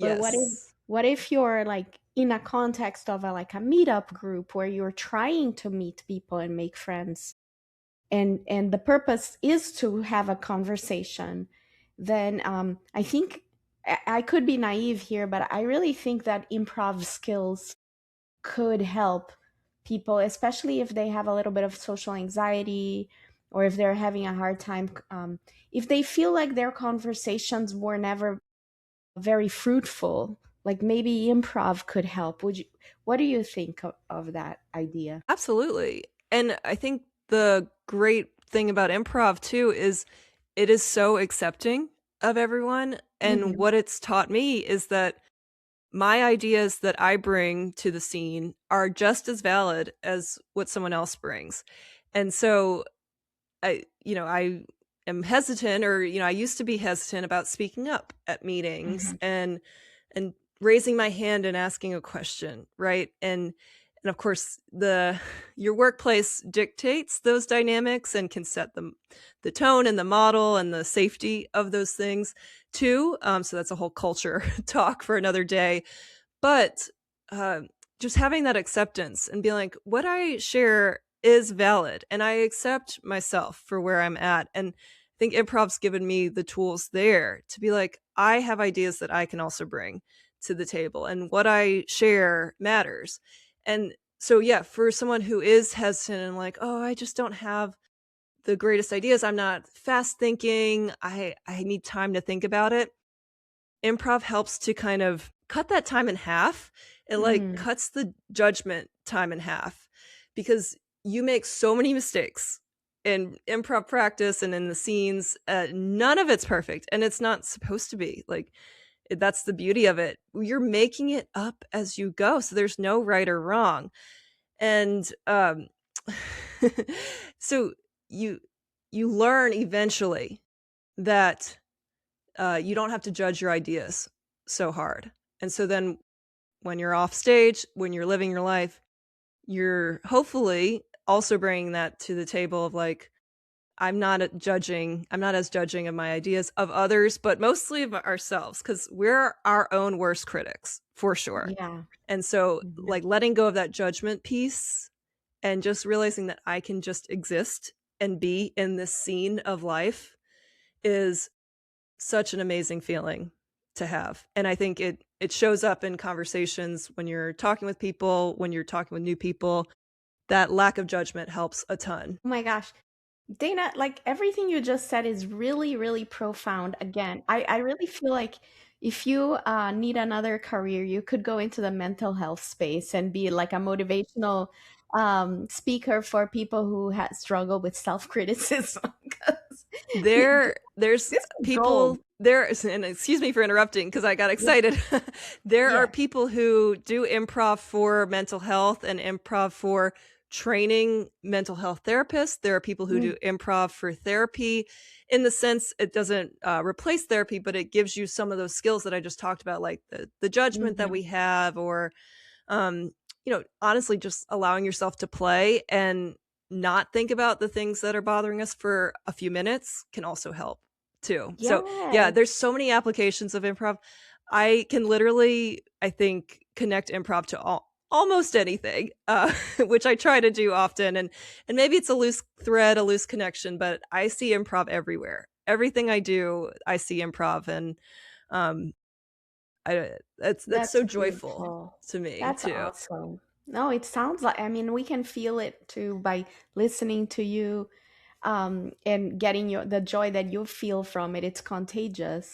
But Yes. what if you're like in a context of like a meetup group where you're trying to meet people and make friends, and the purpose is to have a conversation, then I think I could be naive here, but I really think that improv skills could help people, especially if they have a little bit of social anxiety, or if they're having a hard time, if they feel like their conversations were never very fruitful, like maybe improv could help. Would you, what do you think of that idea? Absolutely. And I think the great thing about improv too is it is so accepting of everyone. And Hmm. what it's taught me is that my ideas that I bring to the scene are just as valid as what someone else brings. And so I am hesitant, or I used to be hesitant about speaking up at meetings Hmm. and raising my hand and asking a question, right? And of course, the your workplace dictates those dynamics and can set the tone and the model and the safety of those things too. So that's a whole culture talk for another day. But uh, just having that acceptance and being like, what I share is valid, and I accept myself for where I'm at. And I think improv's given me the tools there to be like, I have ideas that I can also bring to the table, and what I share matters. And so, yeah, for someone who is hesitant and like, oh, I just don't have the greatest ideas, I'm not fast thinking, I need time to think about it. Improv helps to kind of cut that time in half. It, like, Mm. cuts the judgment time in half because you make so many mistakes in improv practice and in the scenes. None of it's perfect, and it's not supposed to be. Like, that's the beauty of it. You're making it up as you go, so there's no right or wrong. And, so you you learn eventually that you don't have to judge your ideas so hard. And so then when you're off stage, when you're living your life, you're hopefully also bringing that to the table of like, I'm not as judging of my ideas of others, but mostly of ourselves because we're our own worst critics for sure. Yeah. And so, Yeah. like, letting go of that judgment piece and just realizing that I can just exist and be in this scene of life is such an amazing feeling to have, and I think it shows up in conversations when you're talking with people, when you're talking with new people. That lack of judgment helps a ton. Oh my gosh. Dana, like everything you just said is really, really profound. Again, I really feel like if you need another career, you could go into the mental health space and be like a motivational speaker for people who struggle with self-criticism. 'Cause There's this is gold. people there, and excuse me for interrupting because I got Yeah. excited. There are Yeah. people who do improv for mental health and improv for training mental health therapists. There are people who Mm. do improv for therapy. In the sense, it doesn't replace therapy, but it gives you some of those skills that I just talked about, like the judgment that Mhm. we have, or honestly, just allowing yourself to play and not think about the things that are bothering us for a few minutes can also help too. So, yeah, Yes. there's so many applications of improv. I can literally, I think, connect improv to almost anything, which I try to do often. And maybe it's a loose thread, a loose connection, but I see improv everywhere. Everything I do, I see improv, and um, that's That's so joyful beautiful. to me That's too. awesome. No, it sounds like, I mean, we can feel it too by listening to you, and getting the joy that you feel from it. It's contagious.